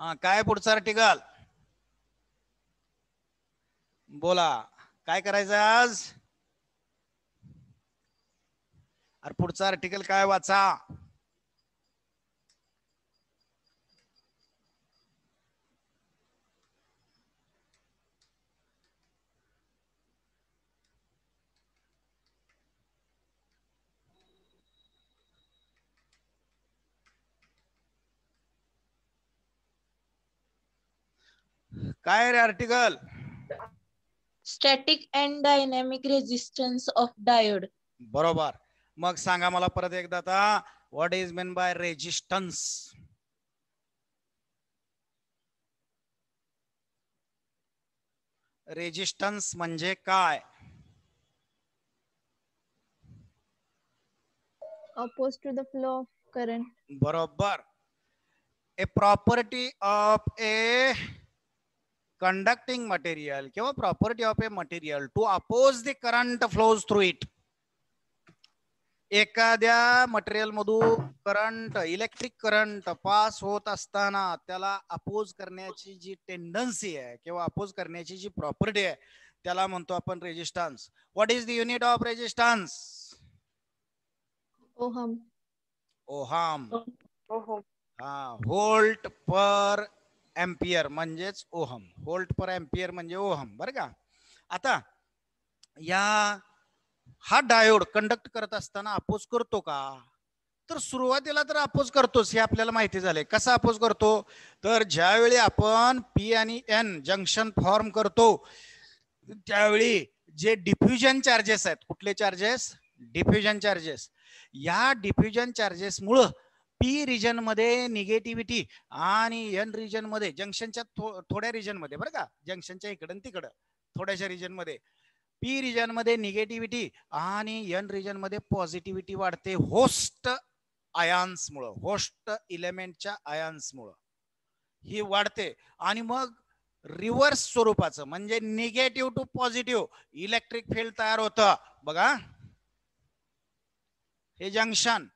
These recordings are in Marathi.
हा, काय पुढचा आर्टिकल बोला, काय करायचं आज? अरे पुढचा आर्टिकल काय वाचा. काय रे article? Static and dynamic resistance of diode. बरोबर. मग सांगा मला परत एकदा आता, what is mean by resistance? Resistance म्हणजे काय? Opposed to the flow of current. बरोबर. A property of a conducting material किंवा property of a material to oppose the current flows through it. एखाद्या मटेरियल मधून करंट, इलेक्ट्रिक करंट पास होत असताना त्याला अपोज करण्याची जी टेंडन्सी आहे किंवा अपोज करण्याची जी प्रॉपर्टी आहे त्याला म्हणतो आपण resistance. What is the unit of resistance? Ohm. Ohm. Ohm. हा, व्होल्ट पर एम्पियर म्हणजेच ओहम. व्होल्ट पर एम्पियर म्हणजे ओहम, बरं का. आता या हा डायोड कंडक्ट करत असताना अपोज करतो का? तर सुरुवातीला तर अपोज करतोच, हे आपल्याला माहिती झाले. कसा अपोज करतो? तर ज्यावेळी आपण पी आणि एन जंक्शन फॉर्म करतो त्यावेळी जे डिफ्युजन चार्जेस आहेत, कुठले चार्जेस? Diffusion charges. या डिफ्युजन चार्जेस मुळे पी रिजन मध्ये निगेटिव्हिटी आणि एन रिजन मध्ये, जंक्शनच्या थोड्या रिजन मध्ये, बरं का, जंक्शनच्या इकडं तिकडं थोड्याशा रिजन मध्ये, पी रिजन मध्ये निगेटिव्हिटी आणि एन रिजन मध्ये पॉझिटिव्हिटी वाढते होस्ट आयन्स मुळे, होस्ट इलेमेंटच्या आयन्स मुळे ही वाढते. आणि मग रिव्हर्स स्वरूपाचं म्हणजे negative to positive electric field तयार होतं. बघा, हे जंक्शन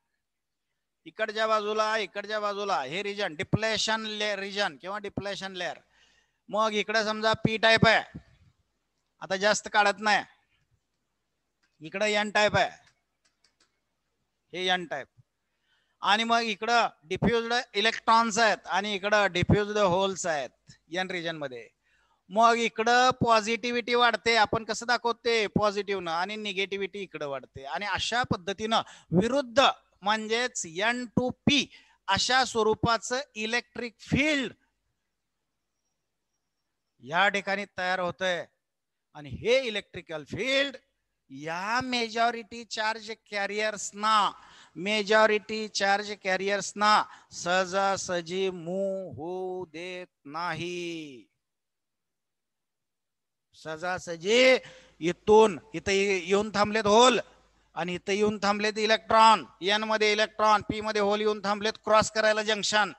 इकडच्या बाजूला हे रिजन डिप्लेशन रिजन किंवा डिप्लेशन लेअर. मग इकडे समजा पी टाईप आहे, आता जास्त काढत नाही, इकडे एन टाईप आहे, हे एन टाईप. आणि मग इकडं डिफ्युज्ड इलेक्ट्रॉन्स आहेत आणि इकडं डिफ्युज्ड होल्स आहेत एन रिजन मध्ये. मग इकडं पॉझिटिव्हिटी वाढते, आपण कसं दाखवते? पॉझिटिव्हनं, आणि निगेटिव्हिटी इकडं वाढते. आणि अशा पद्धतीनं विरुद्ध म्हणजेच एन टू पी अशा स्वरूपाचं इलेक्ट्रिक फील्ड या ठिकाणी तयार होतंय. आणि हे इलेक्ट्रिकल फील्ड या मेजॉरिटी चार्ज कॅरियर्सना सहजासहजी मूव्ह होऊ देत नाही. सहजासहजी इथून इथं येऊन थांबलेत होल आणि इथं येऊन थांबलेत इलेक्ट्रॉन, एन मध्ये इलेक्ट्रॉन, पी मध्ये होल येऊन थांबलेत क्रॉस करायला जंक्शन.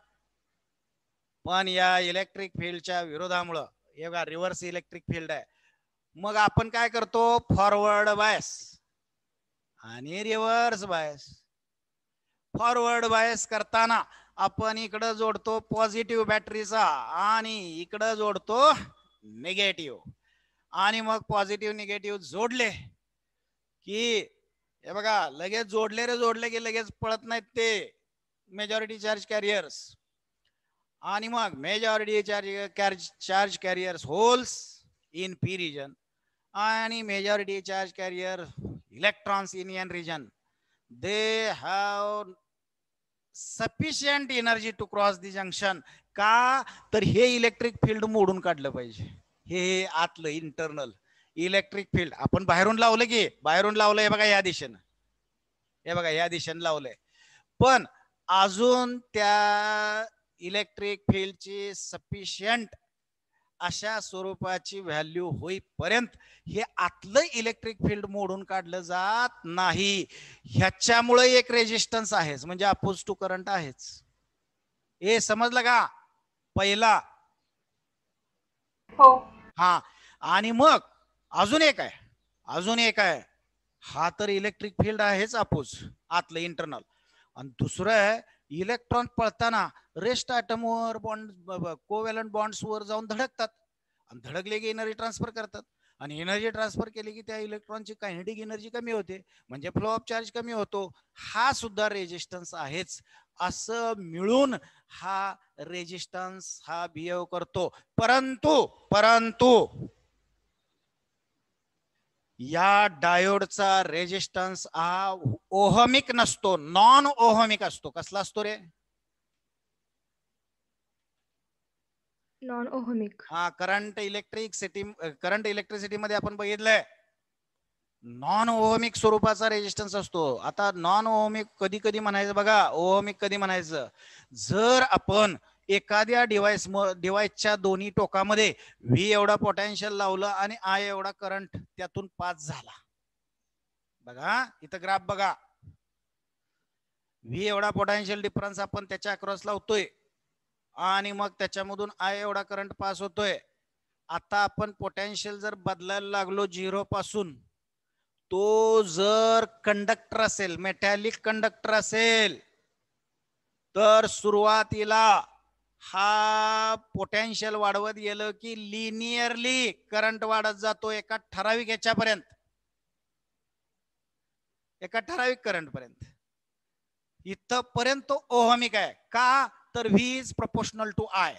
पण या इलेक्ट्रिक फील्डच्या विरोधामुळं हे बघा रिव्हर्स इलेक्ट्रिक फील्ड आहे. मग आपण काय करतो? फॉरवर्ड बायस आणि रिव्हर्स बायस. फॉरवर्ड बायस करताना आपण इकडं जोडतो पॉझिटिव्ह बॅटरीचा आणि इकडं जोडतो निगेटिव्ह. आणि मग पॉझिटिव्ह निगेटिव्ह जोडले की हे बघा लगेच जोडले की लगेच पळत नाहीत ते मेजॉरिटी चार्ज कॅरियर्स. आणि मग majority charge carriers holes in P region आणि majority charge carrier electrons in N region. They have sufficient energy to cross the junction. का? तर हे इलेक्ट्रिक फील्ड मोडून काढलं पाहिजे. हे आतलं इंटरनल इलेक्ट्रिक फील्ड आपण बाहेरून लावलं की, बाहेरून लावलं हे बघा या दिशेनं, हे बघा या दिशेनं लावलंय. पण अजून त्या इलेक्ट्रिक फील्डची सफिशियंट अशा स्वरूपाची व्हॅल्यू होईपर्यंत हे आतलं इलेक्ट्रिक फील्ड मोडून काढलं जात नाही. ह्याच्यामुळे एक रेजिस्टन्स आहेच, म्हणजे अपोज टू करंट आहेच. हे समजलं का? पहिला. हो. हा, आणि मग अजून एक आहे, हा तर इलेक्ट्रिक फील्ड आहेच अपोज आतलं इंटरनल. आणि दुसरं आहे इलेक्ट्रॉन पळताना रेस्ट ॲटमवर बॉन्ड कोव्हॅलंट बॉन्ड्सवर जाऊन धडकतात आणि धडकले की एनर्जी ट्रान्सफर करतात आणि एनर्जी ट्रान्सफर केली की त्या इलेक्ट्रॉनची कायनेटिक एनर्जी कमी होते म्हणजे फ्लो ऑफ चार्ज कमी होतो. हा सुद्धा रेजिस्टन्स आहेच. असं मिळून हा रेजिस्टन्स हा बिहेव करतो. परंतु परंतु या डायोडचा रेजिस्टन्स हा ओहमिक नसतो, नॉन ओहमिक असतो. कसला असतो रे? Non ohmic. हा करंट इलेक्ट्रिसिटी मध्ये आपण बघितलंय नॉन ओहमिक स्वरूपाचा रेजिस्टन्स असतो. आता नॉन ओहमिक कधी कधी म्हणायचं बघा, ओहमिक कधी म्हणायचं जर आपण एखाद्या डिव्हाइसच्या दोन्ही टोकामध्ये व्ही एवढा पोटेन्शियल लावलं आणि आय एवढा करंट त्यातून पास झाला. बघा इथं ग्राफ बघा, व्ही एवढा पोटेन्शियल डिफरन्स आपण त्याच्या अक्रॉस लावतोय आणि मग त्याच्यामधून आय एवढा करंट पास होतोय. आता आपण पोटेन्शियल जर बदलायला लागलो 0 पासून, तो जर कंडक्टर असेल, मेटॅलिक कंडक्टर असेल, तर सुरुवातीला हा पोटेन्शियल वाढवत गेलं की लिनियरली करंट वाढत जातो एका ठराविक याच्यापर्यंत, एका ठराविक करंट पर्यंत. इथपर्यंत ओहमिक आहे का? तर V is proportional to I.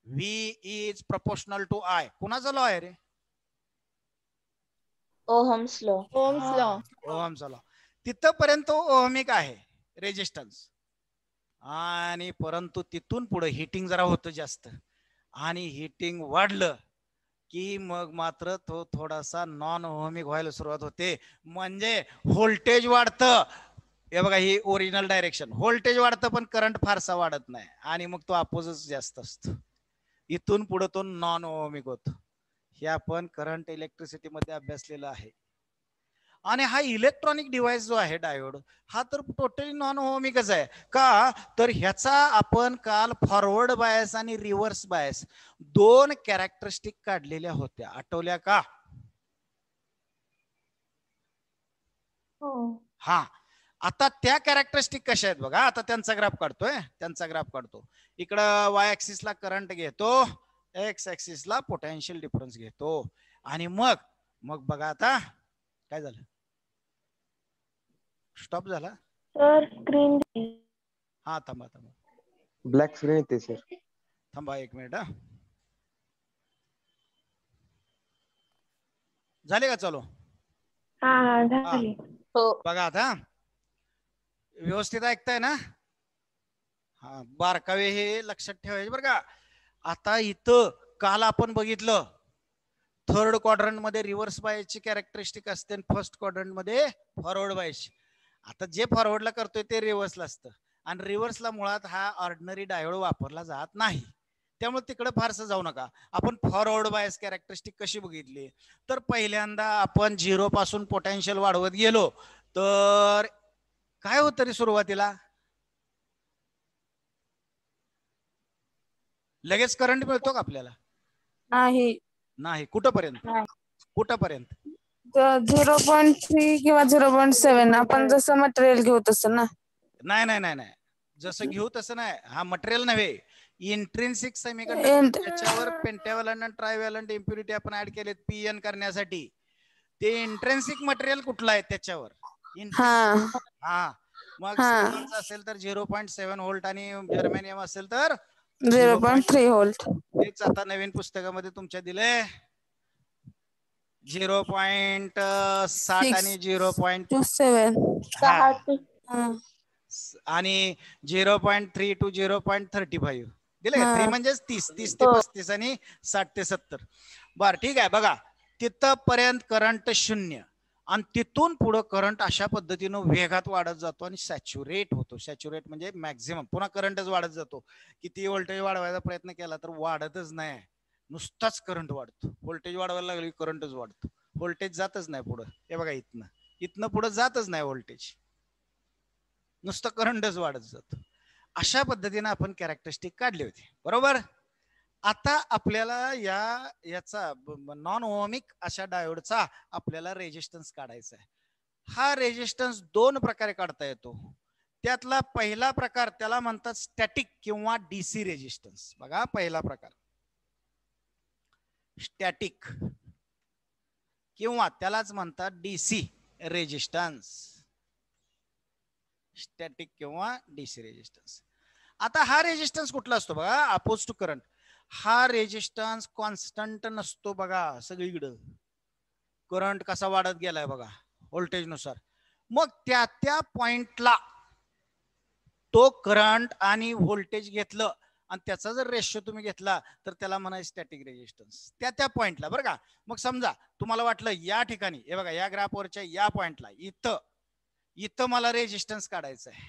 V is proportional to I. कुणाचा लॉ आहे रे? Ohm's law. Ohm's law. ओहमचा लॉ. तिथपर्यंत ओहमिक आहे रेजिस्टन्स. आणि परंतु तिथून पुढे हिटिंग जरा होतं जास्त आणि हिटिंग वाढलं की मग मात्र तो थोडासा नॉन ओहमिक व्हायला सुरुवात होते. म्हणजे व्होल्टेज वाढतं. हे बघा ही ओरिजिनल डायरेक्शन. व्होल्टेज वाढतं पण करंट फारसा वाढत नाही आणि मग तो अपोजच जास्त असतो. इथून पुढे तो नॉन ओहमिक होतो. हे आपण करंट इलेक्ट्रिसिटी मध्ये अभ्यासलेलं आहे. आणि हा इलेक्ट्रॉनिक डिव्हाइस जो आहे डायोड, हा तर टोटली नॉन ओहमिकच आहे का? तर ह्याचा आपण काल फॉरवर्ड बायस आणि रिव्हर्स बायस दोन कॅरेक्टरिस्टिक काढलेल्या होत्या, आठवल्या का? हा, आता त्या कॅरेक्टरिस्टिक कशा आहेत बघा. आता त्यांचा ग्राफ काढतोय, त्यांचा ग्राफ काढतो. इकडं वाय ऍक्सिसला करंट घेतो, एक्स ऍक्सिसला पोटेन्शियल डिफरन्स घेतो आणि मग मग बघा आता काय झालं, स्टॉप झाला सर स्क्रीन. हा थांबा थांबा, ब्लॅक स्क्रीन येते सर. थांबा एक मिनिट. झाले का चालू? हा झाली. हो. बघा आता व्यवस्थित ऐकताय ना? हा, बारकावे हे लक्षात ठेवायचे बरं का. आता इथं काल आपण बघितलं थर्ड क्वाड्रंट मध्ये रिव्हर्स बायसची कॅरेक्टरिस्टिक असते आणि फर्स्ट क्वाड्रंट मध्ये फॉरवर्ड बायसची. आता जे फॉरवर्डला करतोय ते रिव्हर्सला असतं आणि रिव्हर्सला मुळात हा ऑर्डिनरी डायोड वापरला जात नाही, त्यामुळे तिकडे फारसं जाऊ नका. आपण फॉरवर्ड बायस कॅरेक्टरिस्टिक कशी बघितली, तर पहिल्यांदा आपण 0 पासून पोटेन्शियल वाढवत गेलो तर काय होतं रे सुरुवातीला? लगेच करंट मिळतो का आपल्याला? नाही. नाही. कुठपर्यंत? कुठपर्यंत? 0.3 किंवा 0.7 आपण जसं मटेरियल घेऊ तसं ना? नाही नाही नाही नाही, जसं घेऊ तसं नाही. हा मटेरियल नव्हे, इंट्रिन्सिक सेमीकंडक्टर त्याच्यावर पेंटाव्हॅलंट आणि ट्रायव्हॅलंट इम्प्युरिटी आपण ऍड केलेत पीएन करण्यासाठी. ते इंट्रिन्सिक मटेरियल कुठलं आहे त्याच्यावर. हा, मग सिलिकॉनचं असेल तर 0.7 व्होल्ट आणि जर्मेनियम असेल तर 0.3 व्होल्ट. तेच आता नवीन पुस्तकामध्ये तुमच्या दिले 0.60 आणि 0.7 आणि 0.3 to 0.35 दिले का? 3 म्हणजे 30 ते 35 आणि 60 ते 70. बर ठीक आहे. बघा तिथपर्यंत करंट 0 आणि तिथून पुढे करंट अशा पद्धतीनं वेगात वाढत जातो आणि सॅच्युरेट होतो. सॅच्युरेट म्हणजे मॅक्झिमम. पुन्हा करंटच वाढत जातो. किती व्होल्टेज वाढवायचा प्रयत्न केला तर वाढतच नाही, नुसताच करंट वाढतो. व्होल्टेज वाढवायला लागली करंटच वाढतो, व्होल्टेज जातच नाही पुढं. हे बघा इथनं पुढे जातच नाही व्होल्टेज, नुसतं करंटच वाढत जातो. अशा पद्धतीने आपण कॅरेक्टरिस्टिक काढली होती, बरोबर. आता आपल्याला याचा नॉन ओहमिक अशा डायोडचा आपल्याला रेजिस्टन्स काढायचा आहे. हा रेजिस्टन्स दोन प्रकारे काढता येतो. त्यातला पहिला प्रकार त्याला म्हणतात स्टॅटिक किंवा डीसी रेजिस्टन्स. बघा पहिला प्रकार स्टॅटिक किंवा त्यालाच म्हणतात डीसी रेजिस्टन्स. स्टॅटिक किंवा डीसी रेजिस्टन्स. आता हा रेजिस्टन्स कुठला असतो बघा, अपोज टू करंट. हा रेजिस्टन्स कॉन्स्टंट नसतो बघा सगळीकडं. करंट कसा वाढत गेलाय बघा व्होल्टेज नुसार. मग त्या पॉइंटला तो करंट आणि व्होल्टेज घेतलं आणि त्याचा जर रेशो तुम्ही घेतला तर त्याला म्हणायचं स्टॅटिक रेजिस्टन्स. त्या पॉइंटला बरं का. मग समजा तुम्हाला वाटलं या ठिकाणी हे बघा या ग्राफवरच्या या पॉइंटला इथं मला रेजिस्टन्स काढायचं आहे,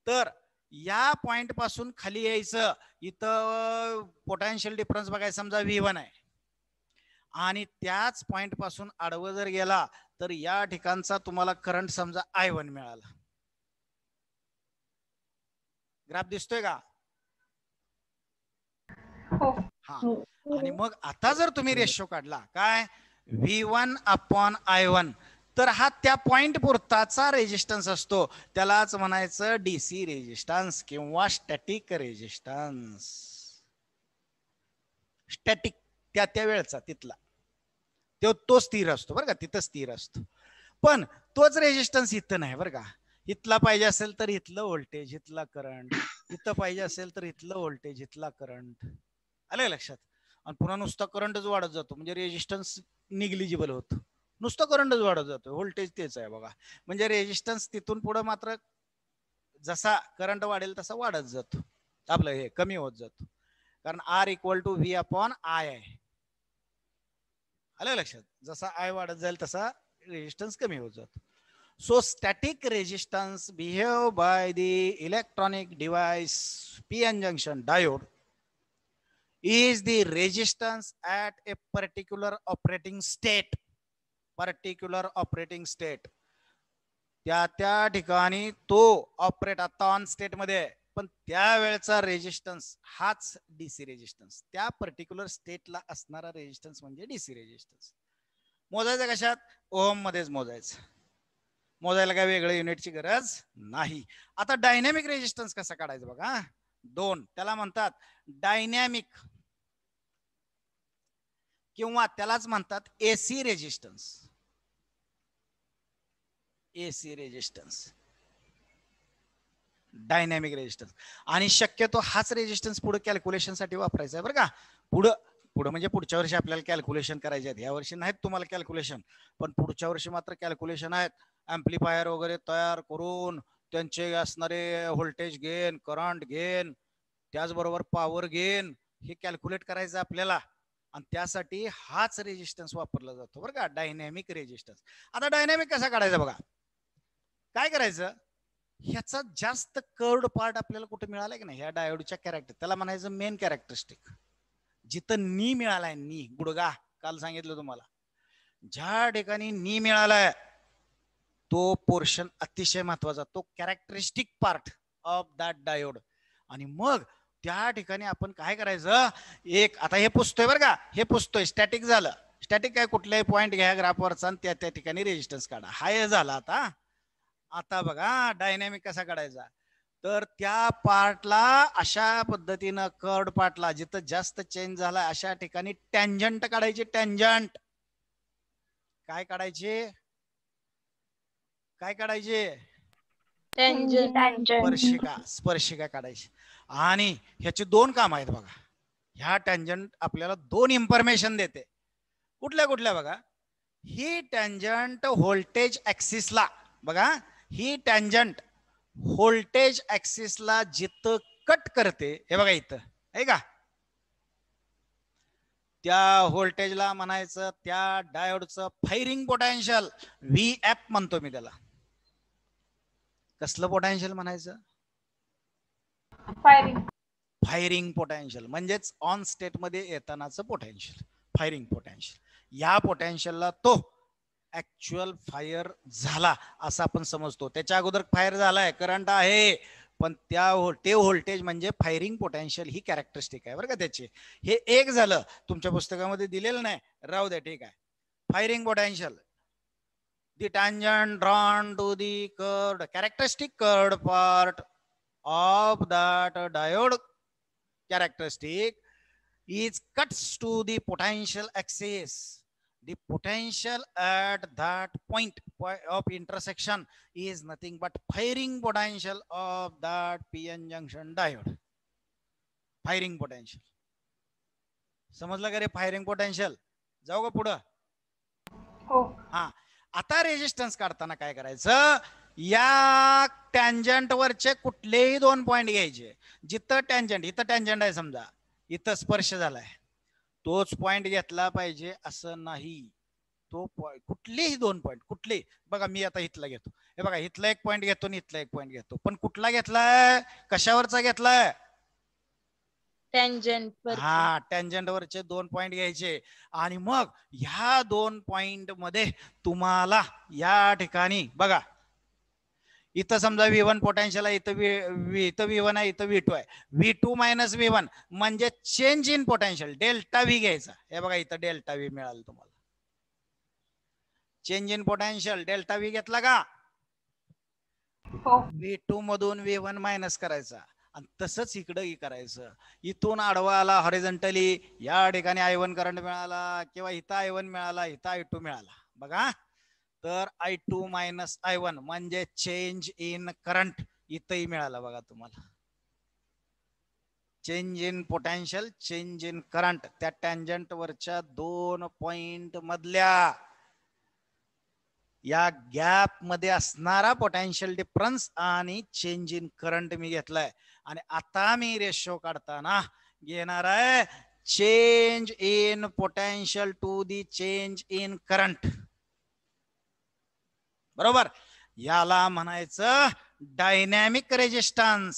तर या पॉइंट पासून खाली यायचं. इथं पोटेन्शियल डिफरन्स बघायचं समजा V1 आहे आणि त्याच पॉइंट पासून आडवं जर गेला तर या ठिकाणचा तुम्हाला करंट समजा I1 मिळाला. ग्राफ दिसतोय का? हा. आणि मग आता जर तुम्ही रेशो काढला काय V1/I1 तर हा त्या पॉइंट पुरताचा रेजिस्टन्स असतो, त्यालाच म्हणायचं डीसी रेजिस्टन्स किंवा स्टॅटिक रेजिस्टन्स. स्टॅटिक त्या वेळचा तिथला तो स्थिर असतो बरं का, तिथं स्थिर असतो. पण तोच रेजिस्टन्स इथं नाही बरं का. इथला पाहिजे असेल तर इथलं व्होल्टेज इथला करंट, इथं पाहिजे असेल तर इथलं व्होल्टेज इथला करंट. आलं लक्षात? आणि पुन्हा नुसता करंटच वाढत जातो म्हणजे रेजिस्टन्स निग्लिजिबल होतो. नुसतं करंटच वाढत जातो, व्होल्टेज तेच आहे बघा. म्हणजे रेजिस्टन्स तिथून पुढे मात्र जसा करंट वाढेल तसा वाढत जातो, आपलं हे कमी होत जातो. कारण R = V/I आहे. आलं लक्षात? जसा I वाढत जाईल तसा रेजिस्टन्स कमी होत जातो. So static resistance behave by the electronic device PN junction diode is the resistance at a particular operating state. Particular operating state. त्या ठिकाणी तो ऑपरेट आता ऑन स्टेट मध्ये पण त्यावेळचा रेजिस्टन्स हाच डीसी रेजिस्टन्स. त्या पर्टिक्युलर स्टेटला असणारा रेजिस्टन्स म्हणजे डीसी रेजिस्टन्स. मोजायचं कशात? ओहम मध्येच मोजायचं. मोजायला काय वेगळ्या युनिटची गरज नाही. आता डायनॅमिक रेजिस्टन्स कसा काढायचा बघा. दोन त्याला म्हणतात डायनॅमिक किंवा त्यालाच म्हणतात AC resistance. AC resistance, dynamic resistance. आणि शक्यतो हाच रेजिस्टन्स पुढे कॅल्क्युलेशन साठी वापरायचा आहे बरं का. पुढं म्हणजे पुढच्या वर्षी आपल्याला कॅल्क्युलेशन करायचे आहेत. या वर्षी नाहीत तुम्हाला कॅल्क्युलेशन, पण पुढच्या वर्षी मात्र कॅल्क्युलेशन आहेत. ऍम्प्लिफायर वगैरे तयार करून त्यांचे असणारे व्होल्टेज गेन, करंट गेन, त्याचबरोबर पॉवर गेन हे कॅल्क्युलेट करायचं आपल्याला. आणि त्यासाठी हाच रेजिस्टन्स वापरला जातो बरं का, डायनॅमिक रेजिस्टन्स. आता डायनॅमिक कसा काढायचा बघा. काय करायचं, ह्याचा जास्त कर्व्ड पार्ट आपल्याला कुठे मिळालाय की नाही, ह्या डायोडच्या कॅरेक्टर त्याला म्हणायचं मेन कॅरेक्टरिस्टिक. जिथं नी मिळालाय, नी गुडगा, काल सांगितलं तुम्हाला, ज्या ठिकाणी नी मिळालाय तो पोर्शन अतिशय महत्वाचा, तो characteristic part of that diode. आणि मग त्या ठिकाणी आपण काय करायचं, एक आता हे पुसतोय बरं का, हे पुसतोय स्टॅटिक झालं. स्टॅटिक काय, कुठल्याही पॉइंट घ्या ग्राफवरचा आणि त्या ठिकाणी रेजिस्टन्स काढा. हा हे झाला. आता बघा डायनॅमिक कसा काढायचा. तर त्या पार्टला अशा पद्धतीनं कर्व्ड पार्टला जिथं जास्त चेंज झाला अशा ठिकाणी टँजंट काढायचे. टँजंट काय काढायचे, काय काढायचे, स्पर्शिका. स्पर्शिका काढायची. आणि ह्याचे दोन काम आहेत बघा. ह्या टँजंट आपल्याला दोन इन्फॉर्मेशन देते. कुठल्या कुठल्या बघा. ही टँजंट व्होल्टेज ऍक्सिसला बघा, ही टँजंट व्होल्टेज ऍक्सिसला जिथं कट करते, हे बघा इथं आहे का, त्या व्होल्टेजला म्हणायचं त्या डायोडचं फायरिंग पोटेन्शियल, VF म्हणतो मी त्याला. कसलं पोटेन्शियल म्हणायचं, फायरिंग पोटेन्शियल. म्हणजेच ऑन स्टेट मध्ये येतानाचं पोटेन्शियल, फायरिंग पोटेन्शियल. या पोटेन्शियलला तो ऍक्च्युअल फायर झाला असं आपण समजतो. त्याच्या अगोदर फायर झालाय, करंट आहे, पण ते व्होल्टेज म्हणजे फायरिंग पोटेन्शियल ही कॅरेक्टरिस्टिक आहे बरं का त्याची. हे एक झालं, तुमच्या पुस्तकामध्ये दिलेलं नाही, राहू द्या ठीक आहे. Firing potential the tangent drawn to the curved characteristic curved part of that diode characteristic is cuts to the potential axis. The potential at that point of intersection is nothing but firing potential of that PN junction diode. Firing potential. समजलं का रे? Firing potential. जाऊ का पुढं? हो. हा, आता रेजिस्टन्स काढताना काय करायचं, या टँजंट वरचे कुठलेही दोन पॉइंट घ्यायचे. जिथं टँजंट, इथं टँजंट आहे समजा, इथं स्पर्श झालाय, तोच पॉइंट घेतला पाहिजे असं नाही. तो कुठलेही दोन पॉइंट, कुठले बघा, मी आता इथला घेतो, हे बघा, इथला एक पॉइंट घेतो आणि इथला एक पॉइंट घेतो, पण कुठला घेतलाय, कशावरचा घेतलाय? टँजंट. हा, टँजंट वरचे दोन पॉइंट घ्यायचे आणि मग ह्या दोन पॉइंट मध्ये तुम्हाला या ठिकाणी बघा, इथं समजा V1 पोटेन्शियल आहे, इथं V1 आहे, इथं V2 आहे. V2 मायनस V1 म्हणजे change in potential delta V घ्यायचा. हे बघा, इथं डेल्टा V मिळालं तुम्हाला. Change in potential delta V घेतला का? V2 मधून V1 मायनस करायचा आणि तसंच इकडं करायचं. इथून आडवा आला हॉरिझॉन्टली, या ठिकाणी I1 करंट मिळाला किंवा इथं I1 मिळाला, इथं I2 मिळाला. बघा, तर I2 मायनस I1 म्हणजे चेंज इन करंट इथंही मिळाला. बघा तुम्हाला change in potential, change in current त्या टँजंट वरच्या दोन पॉइंट मधल्या या गॅप मध्ये असणारा पोटेन्शियल डिफरन्स आणि चेंज इन करंट मी घेतलाय. आणि आता मी रेशो काढताना घेणार आहे change in potential to the change in current. बरोबर, याला म्हणायचं डायनॅमिक रेजिस्टन्स.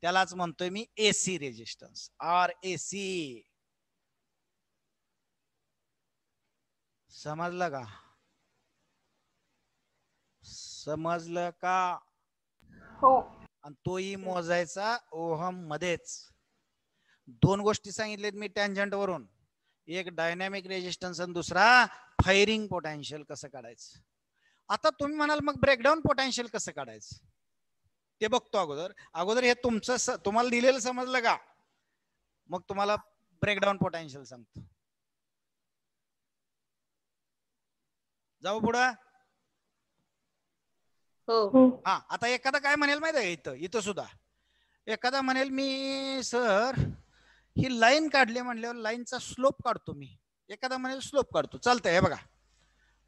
त्यालाच म्हणतोय मी AC रेजिस्टन्स, RAC. समजलं का? समजलं का? हो. आणि तोही मोजायचा ओहम मध्येच. दोन गोष्टी सांगितल्यात मी टँजंट वरून, एक डायनॅमिक रेजिस्टन्स आणि दुसरा फायरिंग पोटेन्शियल कसं काढायचं. आता तुम्ही म्हणाल मग ब्रेकडाऊन पोटेन्शियल कसं काढायचं ते बघतो. अगोदर हे तुमचं तुम्हाला दिलेलं समजलं का? मग तुम्हाला ब्रेकडाऊन पोटेन्शियल सांगतो. जाऊ पुढं. हा, आता एखादा काय म्हणेल माहिती आहे, इथं सुद्धा एखादा म्हणेल मी सर ही लाईन काढली म्हणल्यावर लाईनचा स्लोप काढतो मी. एखादा म्हणेल स्लोप काढतो, चालतंय. हे बघा,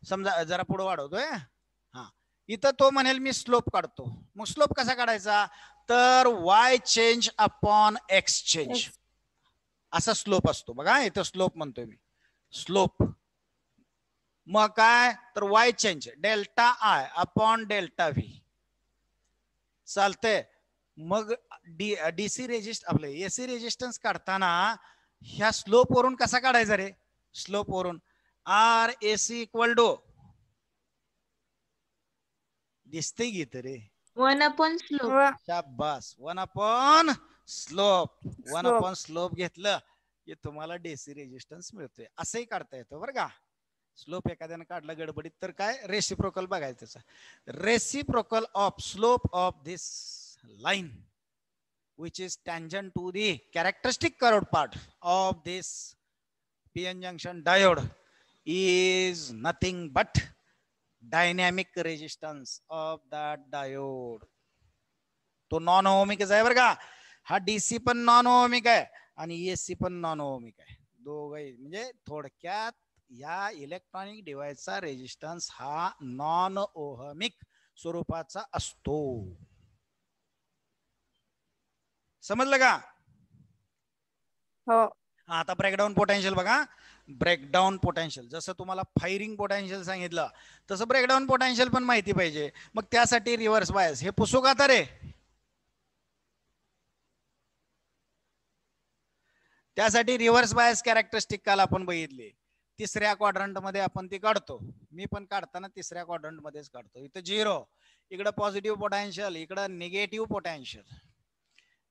समजा जरा पुढे वाढवतोय. हा, इथं तो म्हणेल मी स्लोप काढतो. मग स्लोप कसा काढायचा, तर Y change upon X change असा स्लोप असतो. बघा, इथं स्लोप म्हणतोय मी, स्लोप. मग काय, तर Y change delta I upon delta V चालतंय. मग DC रेजिस्ट आपलं AC रेजिस्टन्स काढताना ह्या स्लोप वरून कसा काढायचा रे? स्लोप वरून RAC इक्वल टू, दिसते गीत रे, 1 स्लोप. शाबास, 1 स्लोप. 1 स्लोप घेतलं की तुम्हाला DC रेजिस्टन्स मिळतोय. असंही काढता येतं बरं का. स्लोप एखाद्याने काढला गडबडीत तर काय, रेसिप्रोकल बघायचं त्याचा. Reciprocal of slope of this line which is tangent to the characteristic curved part of this PN junction diode is nothing but dynamic resistance of that diode. तो नॉन ओहमिक आहे बरं का. हा DC पण नॉन ओहमिक आहे आणि AC पण नॉन ओहमिक आहे. दोघही म्हणजे थोडक्यात या इलेक्ट्रॉनिक डिव्हाइसचा रेजिस्टन्स हा नॉन ओहमिक स्वरूपाचा असतो. समजलं का? हो. आता ब्रेकडाऊन पोटेन्शियल बघा. ब्रेकडाऊन पोटेन्शियल जसं तुम्हाला फायरिंग पोटेन्शियल सांगितलं तसं ब्रेकडाऊन पोटेन्शियल पण माहिती पाहिजे. मग त्यासाठी रिव्हर्स बायस हे पुसू का रे? त्यासाठी रिव्हर्स बायस कॅरेक्टरिस्टिक काल आपण बघितली. तिसऱ्या क्वाड्रंट मध्ये आपण ती काढतो. मी पण काढताना तिसऱ्या क्वाड्रंट मध्येच काढतो. इथं 0, इकडं पॉझिटिव्ह पोटेन्शियल, इकडं निगेटिव्ह पोटेन्शियल,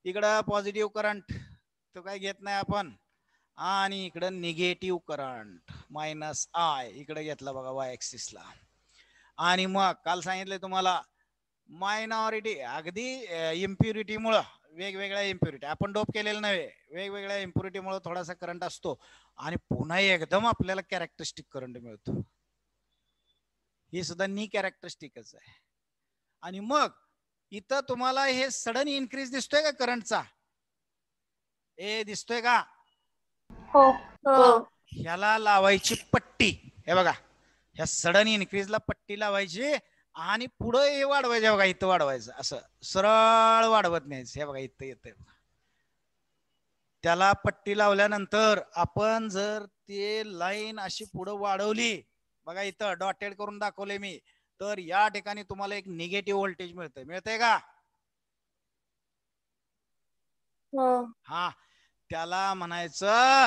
इकडं पॉझिटिव्ह करंट तो काय घेत नाही आपण, आणि इकडं निगेटिव्ह करंट -I इकडे घेतला बघा Y ऍक्सिसला. आणि मग काल सांगितलंय तुम्हाला मायनॉरिटी अगदी इम्प्युरिटी मुळे वेगवेगळ्या इम्प्युरिटी आपण डोप केलेलं नव्हे वेगवेगळ्या इम्प्युरिटी मुळे थोडासा करंट असतो आणि पुन्हा एकदम आपल्याला कॅरेक्टरिस्टिक करंट मिळतो. ही सुद्धा नी कॅरेक्टरिस्टिकच आहे. आणि मग इथं तुम्हाला हे सडन इन्क्रीज दिसतोय का करंटचा? दिसतोय का? हो. हो. ह्याला लावायची पट्टी. हे बघा ह्या सडन इन्क्रीजला पट्टी लावायची आणि पुढे हे वाढवायचं. बघा इथं वाढवायचं असं सरळ वाढवत न्यायचं. हे बघा इथं येतंय. त्याला पट्टी लावल्यानंतर आपण जर ते लाईन अशी पुढे वाढवली बघा इथं डॉटेड करून दाखवले मी तर या ठिकाणी तुम्हाला एक निगेटिव्ह व्होल्टेज मिळतंय का? हा त्याला म्हणायचं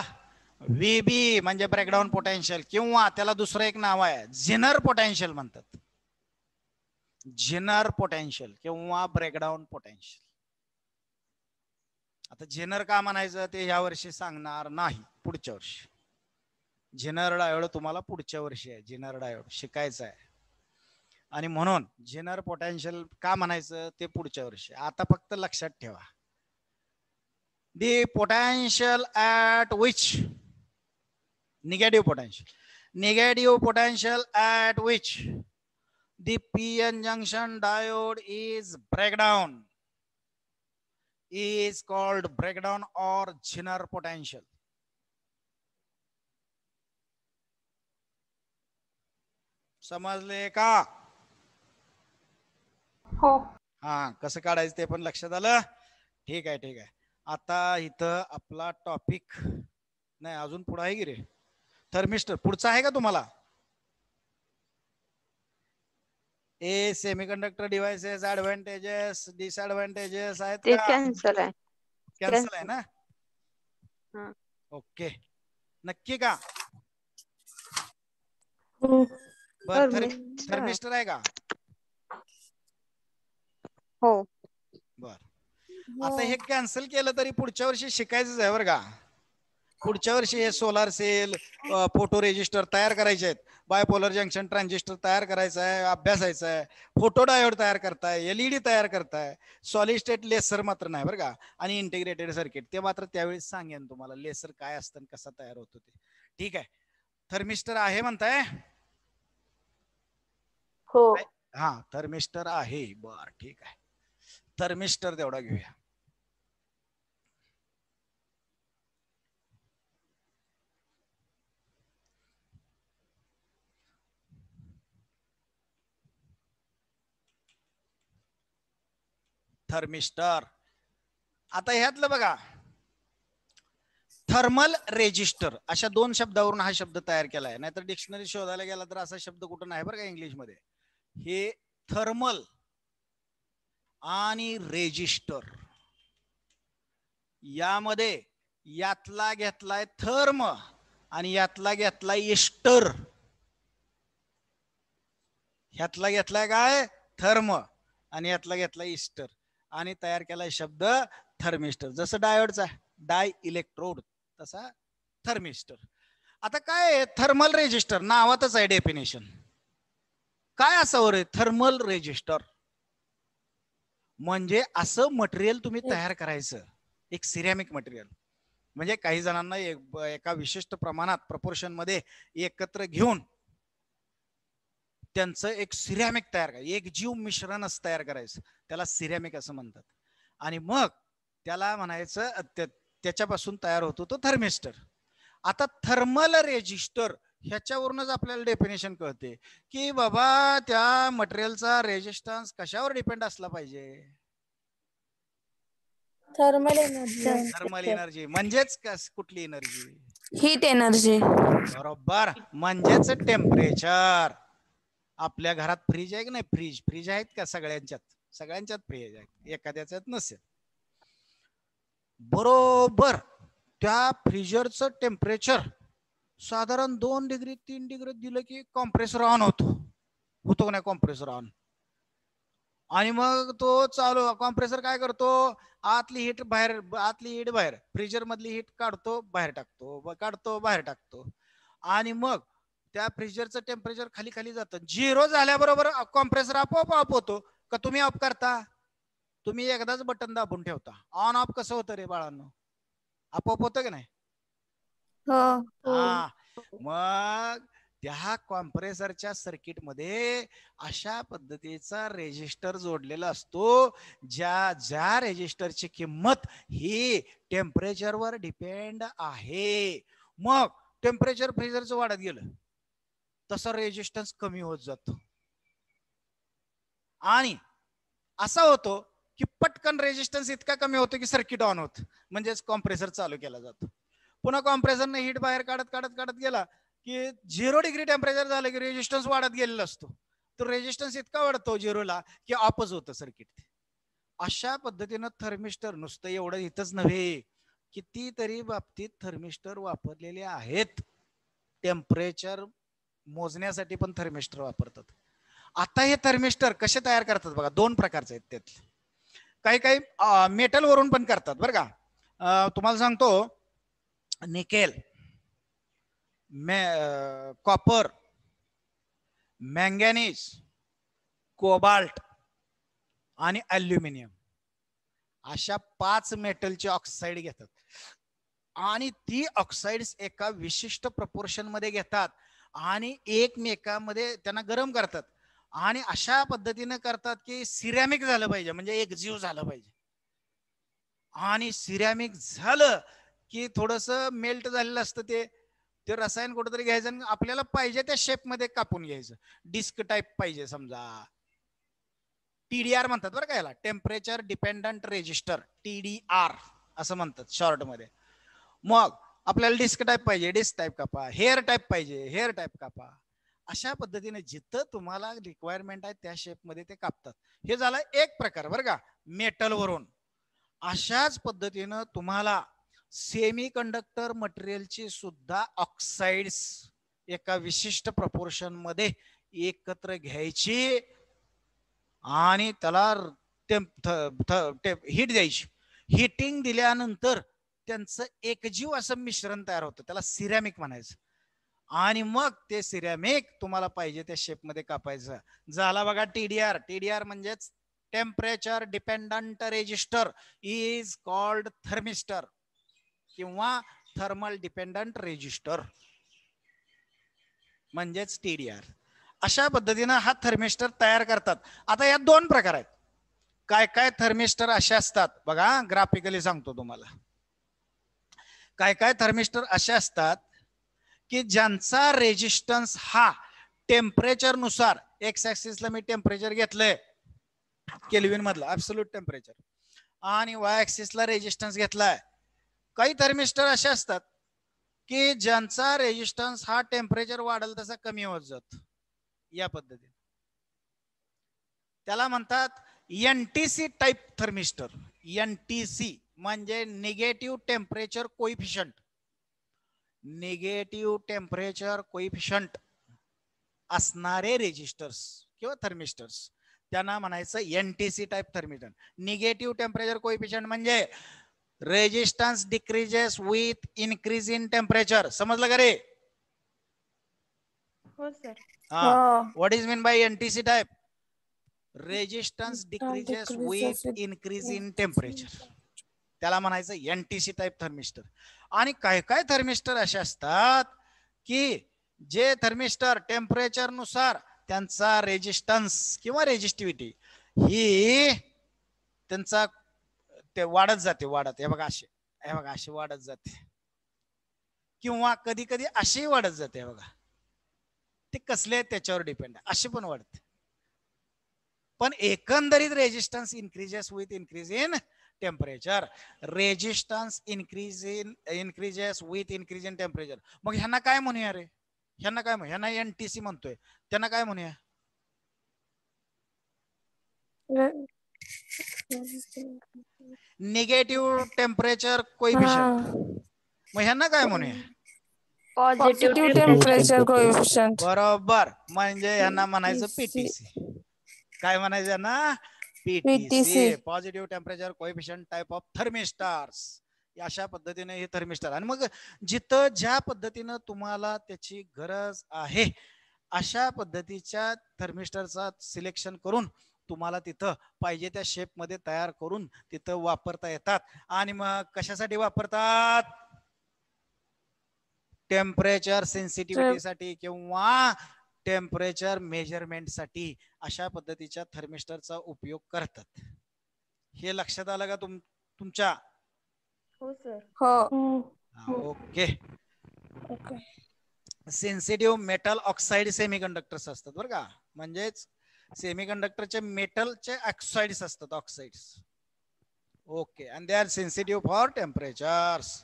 व्हीबी म्हणजे ब्रेकडाऊन पोटेन्शियल किंवा त्याला दुसरं एक नाव आहे झिनर पोटेन्शियल म्हणतात. झिनर पोटेन्शियल किंवा ब्रेकडाऊन पोटेन्शियल. आता झिनर का म्हणायचं ते ह्या वर्षी सांगणार नाही पुढच्या वर्षी. झिनर डायोड तुम्हाला पुढच्या वर्षी आहे. झिनर डायोड शिकायचं आहे आणि म्हणून झिनर पोटेन्शियल का म्हणायचं ते पुढच्या वर्षी. आता फक्त लक्षात ठेवा the potential at which negative potential at which the PN junction diode is breakdown is called breakdown or Zener potential. समजले का? हो. हा कसं काढायचं ते पण लक्षात आलं. ठीक आहे. आता इथं आपला टॉपिक नाही अजून पुढे आहे की रे थर्मिस्टर पुढचा आहे का तुम्हाला? सेमीकंडक्टर डिव्हाइसेस ऍडव्हांटेजेस डिसएडव्हांटेजेस आहेत ते का? कॅन्सल आहे. कॅन्सल आहे ना? हा. ओके नक्की का? बर थर्मिस्टर थर्मिस्टर आहे का? हो. बर आता हे कॅन्सल केलं तरी पुढच्या वर्षी शिकायचंच आहे बरं का. पुढच्या वर्षी हे सोलार सेल फोटो रेजिस्टर तयार करायचे आहेत. बायपोलर जंक्शन ट्रान्झिस्टर तयार करायचा आहे अभ्यासायचा आहे. फोटो डायोड तयार करताय एलईडी तयार करताय. सॉलिड स्टेट लेसर मात्र नाही बरं का. आणि इंटिग्रेटेड सर्किट ते मात्र त्यावेळेस सांगेन तुम्हाला लेसर काय असतं आणि कसा तयार होतो ते. ठीक आहे थर्मिस्टर आहे म्हणताय? हो. हा थर्मिस्टर आहे. बर ठीक आहे थर्मिस्टर तेवढा घेऊया. थर्मिस्टर आता ह्यातलं बघा थर्मल रेजिस्टर अशा दोन शब्दावरून हा शब्द तयार केलाय. नाहीतर डिक्शनरी शोधायला गेला तर असा शब्द कुठं नाही बरं का इंग्लिश मध्ये. हे थर्मल आणि रेजिस्टर यामध्ये यातला घेतलाय थर्म आणि यातला घेतलाय इस्टर. ह्यातला घेतलाय काय थर्म आणि यातला घेतलाय इस्टर आणि तयार केलाय शब्द थर्मिस्टर. जसं डायोडचा डाय इलेक्ट्रोड तसा थर्मिस्टर. आता काय थर्मल रेजिस्टर नावातच आहे डेफिनेशन. काय असावं रे थर्मल रेजिस्टर म्हणजे असं मटेरियल तुम्ही तयार करायचं एक सिरॅमिक मटेरियल. म्हणजे काही जणांना एका विशिष्ट प्रमाणात प्रपोर्शन मध्ये एकत्र घेऊन त्यांचं एक सिरॅमिक तयार करायचं एक जीव मिश्रणच तयार करायचं त्याला सिरॅमिक असं म्हणतात. आणि मग त्याला म्हणायचं त्याच्यापासून तयार होतो तो थर्मिस्टर. आता थर्मल रेजिस्टर ह्याच्यावरूनच आपल्याला डेफिनेशन कळते की बाबा त्या मटेरियलचा रेजिस्टन्स कशावर डिपेंड असला पाहिजे. Thermal energy. थर्मल एनर्जी म्हणजेच कुठली एनर्जी? Heat energy. बरोबर म्हणजेच टेम्परेचर. आपल्या घरात फ्रीज आहे की नाही? फ्रीज आहेत का? सगळ्यांच्यात फ्रीज आहेत एखाद्याच्यात नसेल. बरोबर त्या फ्रीजरचं टेम्परेचर साधारण 2 डिग्री 3 डिग्री दिलं की कॉम्प्रेसर ऑन होतो का नाही कॉम्प्रेसर ऑन. आणि मग तो चालू कॉम्प्रेसर काय करतो आतली हीट बाहेर फ्रीजर मधली हीट काढतो बाहेर टाकतो आणि मग त्या फ्रीजरचं टेम्परेचर खाली खाली जातं. 0 झाल्याबरोबर कॉम्प्रेसर आपोआप होतो का तुम्ही ऑफ करता? तुम्ही एकदाच बटन दाबून ठेवता. ऑन ऑफ कसं होतं रे बाळांनो? आपोआप होतं की नाही? हो. हा, मग त्या कॉम्प्रेसरच्या सर्किट मध्ये अशा पद्धतीचा रेजिस्टर जोडलेला असतो, ज्या रेजिस्टरची किंमत ही टेम्परेचरवर डिपेंड आहे. मग टेम्परेचर फ्रीजरचं वाढत गेलं तसा रेजिस्टन्स कमी होत जातो आणि असा होतो की पटकन रेजिस्टन्स इतका कमी होतो की सर्किट ऑन होत, म्हणजेच कॉम्प्रेसर चालू केला जातो. पुन्हा कॉम्प्रेसरने हीट बाहेर काढत काढत काढत गेला की 0 डिग्री टेम्परेचर झालं की रेजिस्टन्स वाढत गेलेला असतो. तर रेजिस्टन्स इतका वाढतो 0ला की ऑफच होतं सर्किट. अशा पद्धतीनं थर्मिस्टर नुसतं एवढं इथंच नव्हे, कितीतरी बाबतीत थर्मिस्टर वापरलेले आहेत. टेम्परेचर मोजण्यासाठी पण थर्मिस्टर वापरतात. आता हे थर्मिस्टर कसे तयार करतात बघा, 2 प्रकारचे आहेत त्यातले. काही काही मेटल वरून पण करतात बरं का. तुम्हाला सांगतो, निकेल, कॉपर, मँगॅनीज, कोबाल्ट आणि अल्युमिनियम अशा 5 मेटलचे ऑक्साईड घेतात आणि ती ऑक्साईड्स एका विशिष्ट प्रपोर्शन मध्ये घेतात आणि एकमेकांमध्ये त्यांना गरम करतात आणि अशा पद्धतीने करतात की सिरॅमिक झालं पाहिजे, म्हणजे एक जीव झालं पाहिजे. आणि सिरॅमिक झालं की थोडस मेल्ट झालेलं असतं ते रसायन कुठेतरी घ्यायचं आणि आपल्याला पाहिजे त्या शेप मध्ये कापून घ्यायचं. डिस्क टाईप पाहिजे समजा, TDR म्हणतात बरं का याला, टेम्परेचर डिपेंडंट रेजिस्टर, TDR असं म्हणतात शॉर्ट मध्ये. मग आपल्याला डिस्क टाईप पाहिजे, डिस्क टाईप कापा, हेअर टाईप पाहिजे, हेअर टाईप कापा. अशा पद्धतीने जिथं तुम्हाला रिक्वायरमेंट आहे त्या शेप मध्ये ते कापतात. हे झालं एक प्रकार बरं का, मेटल वरून. अशाच पद्धतीनं तुम्हाला सेमी कंडक्टर मटेरियलची सुद्धा ऑक्साइड्स एका विशिष्ट प्रपोर्शन मध्ये एकत्र घ्यायची आणि त्याला हीट द्यायची. हिटिंग दिल्यानंतर त्यांचं एकजीव असं मिश्रण तयार होतं, त्याला सिरॅमिक म्हणायचं. आणि मग ते सिरॅमिक तुम्हाला पाहिजे त्या शेप मध्ये कापायचं. झाला बघा TDR. TDR म्हणजेच temperature dependent resistor is called thermistor किंवा थर्मल डिपेंडंट रेजिस्टर म्हणजेच TDR. अशा पद्धतीनं हा थर्मिस्टर तयार करतात. आता यात 2 प्रकार आहेत. काय काय थर्मिस्टर असे असतात बघा, ग्राफिकली सांगतो तुम्हाला. काय काय थर्मिस्टर असे असतात की ज्यांचा रेजिस्टन्स हा टेम्परेचर नुसार, एक्स ऍक्सिसला मी टेम्परेचर घेतलंय केल्विन मधलं ऍब्सोल्यूट टेम्परेचर आणि वाय ऍक्सिसला रेजिस्टन्स घेतलाय. काही थर्मिस्टर असे असतात की ज्यांचा रेजिस्टन्स हा टेम्परेचर वाढेल तसा कमी होत जातो. या पद्धतीने त्याला म्हणतात NTC टाईप थर्मिस्टर. NTC म्हणजे negative temperature coefficient. Negative temperature coefficient असणारे रेजिस्टर्स किंवा थर्मिस्टर्स त्यांना म्हणायचं NTC type thermistor. Negative temperature coefficient म्हणजे resistance decreases with increase in temperature. समजलं का रे? हो sir. What is mean by NTC type? Resistance decreases with increase in temperature, त्याला म्हणायचं NTC टाईप थर्मिस्टर. आणि काय काय थर्मिस्टर असे असतात की जे थर्मिस्टर टेम्परेचर नुसार त्यांचा रेजिस्टन्स किंवा रेजिस्टिव्हिटी ही त्यांचा ते वाढत जाते. हे बघा अशी वाढत जाते किंवा कधी कधी अशी वाढत जाते. हे बघा, ते कसले आहेत त्याच्यावर डिपेंड आहे, अशी पण वाढते. पण एकंदरीत resistance increases with increase in temperature. Resistance increases with increase in temperature. मग ह्यांना काय म्हणूया रे? ह्यांना NTC म्हणतोय, त्यांना काय म्हणूया? Negative temperature coefficient. मग ह्यांना काय म्हणूया? Positive temperature coefficient. बरोबर, म्हणजे ह्यांना म्हणायचं PTC. काय म्हणायचं यांना? PTC, positive temperature coefficient type of thermistors. अशा पद्धतीने हे थर्मिस्टर. आणि मग जिथं ज्या पद्धतीनं तुम्हाला त्याची गरज आहे अशा पद्धतीच्या थर्मिस्टरचा सिलेक्शन करून तुम्हाला तिथं पाहिजे त्या शेप मध्ये तयार करून तिथं वापरता येतात. आणि मग कशासाठी वापरतात? टेम्परेचर सेन्सिटिव्हिटीसाठी किंवा टेम्परेचर मेजरमेंटसाठी अशा पद्धतीच्या थर्मिस्टरचा उपयोग करतात. हे लक्षात आलं का तुमच्या? हो सर. हो. Okay. Okay. Sensitive metal oxide semiconductors असतात बरं का. म्हणजेच सेमीकंडक्टरचे मेटलचे ऑक्साइड्स असतात, oxides. Okay. And they are sensitive for temperatures.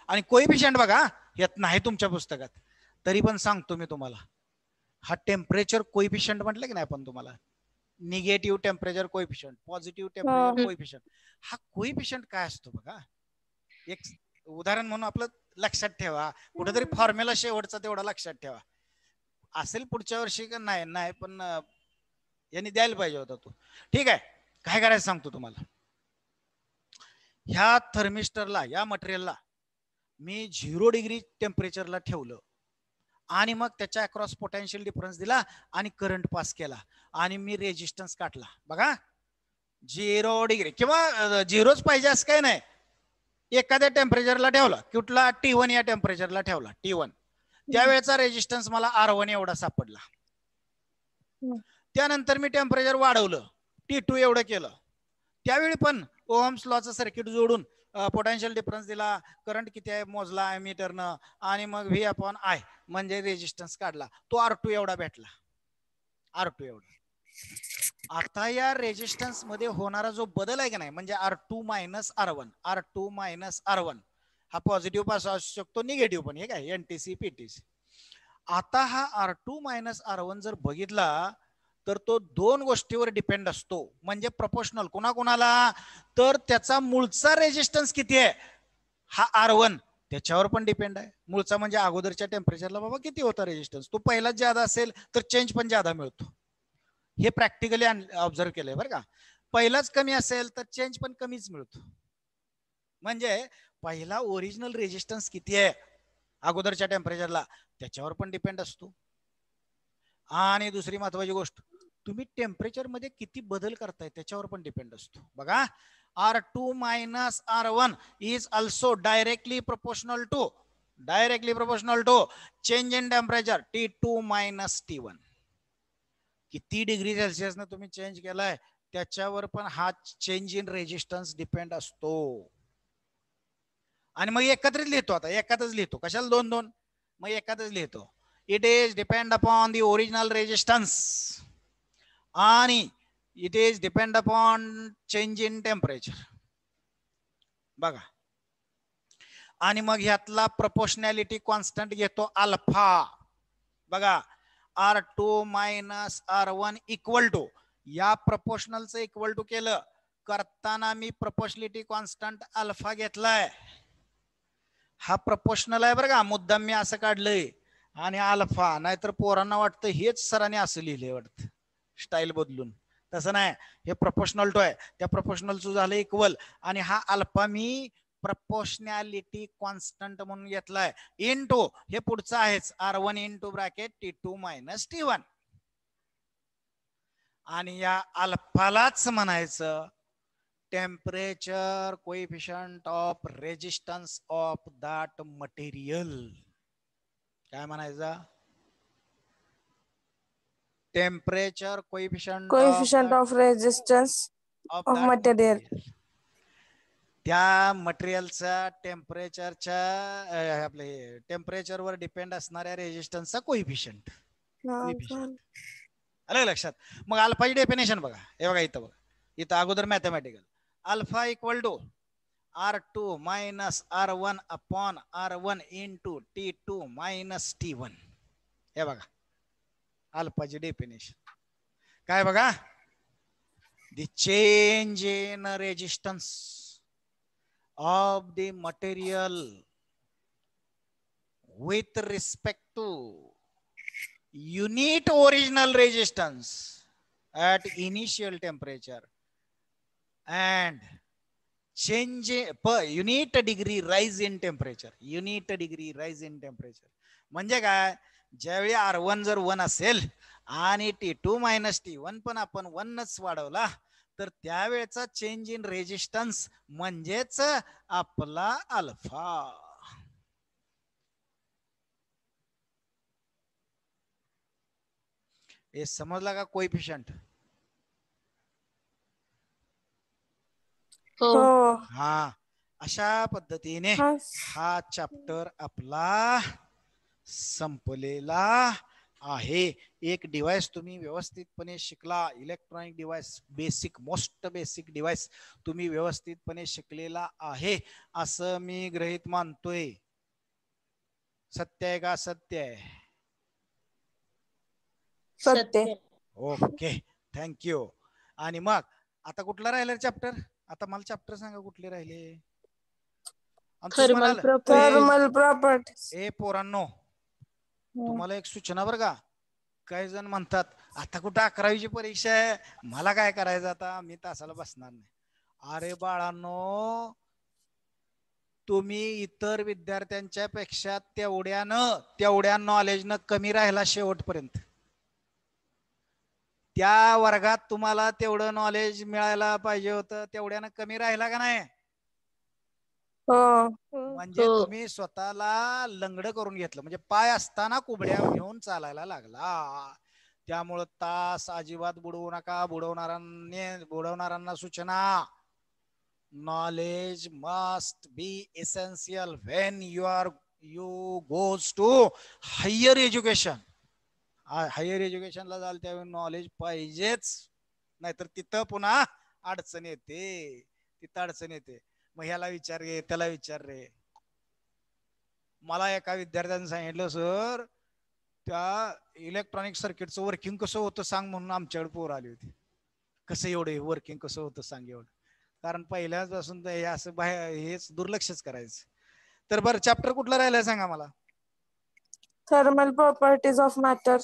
आणि कोएफिशियंट बघा, यात नाही तुमच्या पुस्तकात तरी पण सांगतो मी तुम्हाला. हा टेम्परेचर कोएफिशियंट म्हटलं की नाही आपण तुम्हाला, negative temperature coefficient, positive temperature coefficient. हा कोएफिशियंट काय असतो बघा, एक उदाहरण म्हणून आपलं लक्षात ठेवा. कुठेतरी फॉर्म्युला शेवटचा तेवढा लक्षात ठेवा. असेल पुढच्या वर्षी का नाही नाही पण यांनी द्यायला पाहिजे होता तो. ठीक आहे, काय करायचं सांगतो तुम्हाला. ह्या थर्मिस्टरला, या मटेरियलला मी 0 डिग्री टेम्परेचरला ठेवलं आणि मग त्याच्या अक्रॉस पोटेन्शियल डिफरन्स दिला आणि करंट पास केला आणि मी रेजिस्टन्स काढला. बघा 0 डिग्री किंवा 0च पाहिजे असं काही नाही. एखाद्या टेम्परेचरला ठेवला, कुठला T1 या टेम्परेचरला ठेवला, T1. त्यावेळेचा रेजिस्टन्स मला R1 एवढा सापडला. त्यानंतर मी टेम्परेचर वाढवलं, T2 एवढं केलं. त्यावेळी पण ओहम्स लॉचं सर्किट जोडून पोटेन्शियल डिफरन्स दिला, करंट किती आहे मोजला एमीटरनं आणि मग V/I म्हणजे रेजिस्टन्स काढला. तो R2 एवढा भेटला, R2 एवढा. आता या रेजिस्टन्स मध्ये होणारा जो बदल आहे का नाही, म्हणजे R2 minus R1, R2 minus R1, हा पॉझिटिव्ह पास असू शकतो, निगेटिव्ह पण. हे काय NTC PTC. आता हा R2 मायनस R1 जर बघितला तर तो दोन गोष्टीवर डिपेंड असतो. म्हणजे प्रपोर्शनल कोणाकोणाला, तर त्याचा मूळचा रेजिस्टन्स किती आहे हा R1 त्याच्यावर पण डिपेंड आहे. मूळचा म्हणजे अगोदरच्या टेम्परेचरला बाबा किती होता रेजिस्टन्स, तो पहिलाच ज्यादा असेल तर चेंज पण ज्यादा मिळतो. हे प्रॅक्टिकली ऑब्झर्व केलंय बरं का. पहिलाच कमी असेल तर चेंज पण कमीच मिळतो. म्हणजे पहिला ओरिजिनल रेजिस्टन्स किती आहे अगोदरच्या टेम्परेचरला त्याच्यावर पण डिपेंड असतो. आणि दुसरी महत्वाची गोष्ट, तुम्ही टेम्परेचर मध्ये किती बदल करताय त्याच्यावर पण डिपेंड असतो. बघा R2 minus R1 is also directly proportional to change in temperature T2 minus T1. किती डिग्री सेल्सिअस ने तुम्ही चेंज केलाय त्याच्यावर पण हा चेंज इन रेजिस्टन्स डिपेंड असतो. आणि मग एकत्रित लिहितो, आता एकातच लिहितो, कशाला दोन दोन, मग एकातच लिहितो. It is depend upon the original resistance आणि it is depend upon change in temperature. बघा, आणि मग ह्यातला प्रोपोर्शनॅलिटी कॉन्स्टंट घेतो अल्फा. बघा R2 minus R1 equal to, या प्रोपोर्शनलचं इक्वल टू केलं करताना मी प्रोपोर्शनॅलिटी कॉन्स्टंट अल्फा घेतलाय. हा प्रोपोर्शनल आहे बरं का, मुद्दाम मी असं काढलंय आणि अल्फा, नाहीतर पोरांना वाटतं हेच सरांनी असं लिहिलंय वाटतं स्टाईल बदलून. तसं नाही, हे प्रोपोर्शनल टू आहे, त्या प्रोपोर्शनलचं झालं इक्वल आणि हा अल्फा मी प्रोपोर्शनॅलिटी कॉन्स्टंट म्हणून घेतलाय इनटू हे पुढचं आहेच R1 into bracket T2 minus T1. आणि या अल्फालाच म्हणायचं temperature coefficient of resistance of that material. काय म्हणायचं? Temperature coefficient of resistance of material. त्या मटेरियलचा टेम्परेचरच्या आपले टेम्परेचरवर डिपेंड असणाऱ्या रेजिस्टन्सचा कोएफिशियंट. आलं लक्षात? मग अल्फाची डेफिनेशन बघा, हे बघा इथं, बघा इथं अगोदर mathematical. Alpha equal to R2 minus R1 upon R1 into T2 minus T1. हे बघा अल्फाची डेफिनेशन काय बघा, the change in resistance of the material with respect to unit original resistance at initial temperature and change unit degree rise in temperature. Unit degree rise in temperature म्हणजे काय, ज्यावेळी R1 जर 1 असेल आणि T2 - T1 पण आपण 1च वाढवला तर त्यावेळेचा चेंज इन रेजिस्टन्स म्हणजेच आपला अल्फा. हे समजला का कोएफिशियंट? हो. हो. हा, अशा पद्धतीने हा. हा चॅप्टर आपला संपलेला आहे. एक डिव्हाइस तुम्ही व्यवस्थितपणे शिकला, electronic device basic, most basic device तुम्ही व्यवस्थितपणे शिकलेला आहे असं मी गृहीत मानतोय. सत्य आहे का असत्य आहे? सत्य. Okay, thank you. आणि मग आता कुठला राहिला चॅप्टर? आता मला चॅप्टर सांगा कुठले राहिले. Thermal property. Thermal properties. ए पोरांनो, तुम्हाला एक सूचना बरं का. काही जण म्हणतात आता कुठं 11वीची परीक्षा आहे, मला काय करायचं आता, मी तासाला बसणार नाही. अरे बाळांनो, तुम्ही इतर विद्यार्थ्यांच्या पेक्षा तेवढ्या नॉलेजनं कमी राहिला शेवटपर्यंत. त्या वर्गात तुम्हाला तेवढं नॉलेज मिळायला पाहिजे होतं, तेवढ्यानं कमी राहिला का नाही? हो. म्हणजे हो. तुम्ही स्वतःला लंगड करून घेतलं, म्हणजे पाय असताना कुबड्या घेऊन चालायला लागला. त्यामुळं तास अजिबात बुडवू नका. बुडवणाऱ्यांना सूचना, knowledge must be essential when you goes to higher education. Higher एज्युकेशनला जाल त्यावेळी नॉलेज पाहिजेच, नाहीतर तिथं पुन्हा अडचण येते. मग ह्याला विचार रे, त्याला विचार रे. मला एका विद्यार्थ्याने सांगितलं, सर त्या इलेक्ट्रॉनिक सर्किटचं वर्किंग कसं होतं सांग म्हणून आमच्याकडे पोर आली होती. कसं एवढं वर्किंग कसं होतं सांग एवढं, कारण पहिल्यापासून हे असं बाहेर हेच दुर्लक्षच करायचं. तर बरं, चॅप्टर कुठला राहिलाय सांगा मला. Thermal properties of matter.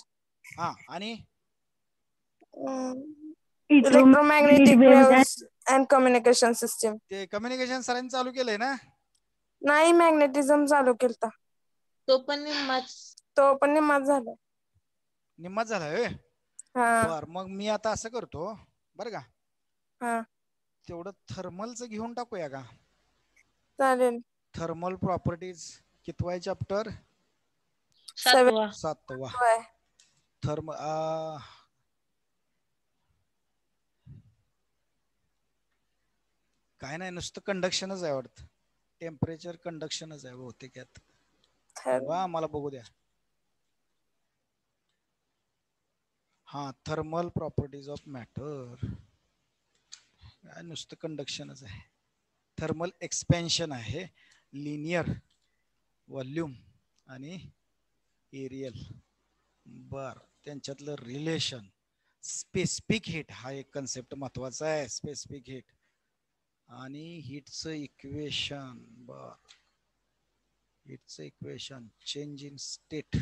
हा, आणि electromagnetic waves and communication system. ते कम्युनिकेशन सरांनी चालू केलंय ना? नाही, मॅग्नेटिझम चालू केलता. तो पण निम्माच झाला. निम्माच झालाय. हा. बर, मग मी आता असं करतो बरं का, हा तेवढं थर्मलचं घेऊन टाकूया का? चालेल. थर्मल प्रॉपर्टीज कितवा चॅप्टर? 7वा. 7वा. काय नाही, नुसतं कंडक्शनच आहे वाटतं. टेम्परेचर कंडक्शनच आहे बहुतेक यात. वा, मला बघू द्या. हा, थर्मल प्रॉपर्टीज ऑफ मॅटर. नुसतं कंडक्शनच आहे. थर्मल एक्सपेन्शन आहे, लिनियर, व्हॉल्यूम आणि एरियल. बर, त्यांच्यातलं रिलेशन, स्पेसिफिक हीट हा एक कन्सेप्ट महत्वाचा आहे. स्पेसिफिक हीट आणि हीटचं इक्वेशन. बर, हीटचं इक्वेशन, चेंज इन स्टेट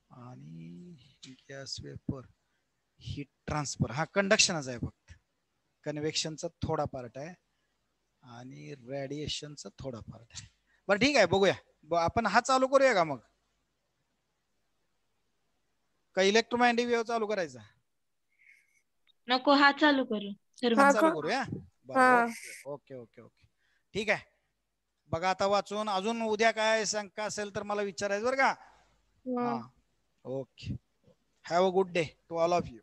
आणि गॅस वेपर, हीट ट्रान्सफर. हा कंडक्शनच आहे फक्त. कन्व्हेक्शनचा थोडा पार्ट आहे आणि रेडिएशनचा थोडा पार्ट आहे. बरं ठीक आहे, बघूया. आपण हा चालू करूया का मग? का इलेक्ट्रोमॅग्नेटिक वेव्ह चालू करायचा? नको, हा चालू करू. हा चालू करूया. बरं, हा. ओके ओके ओके, ठीक आहे. बघा आता वाचून, अजून उद्या काय शंका असेल तर मला विचारायचं बरं का. हा, okay. Have a good day to all of you.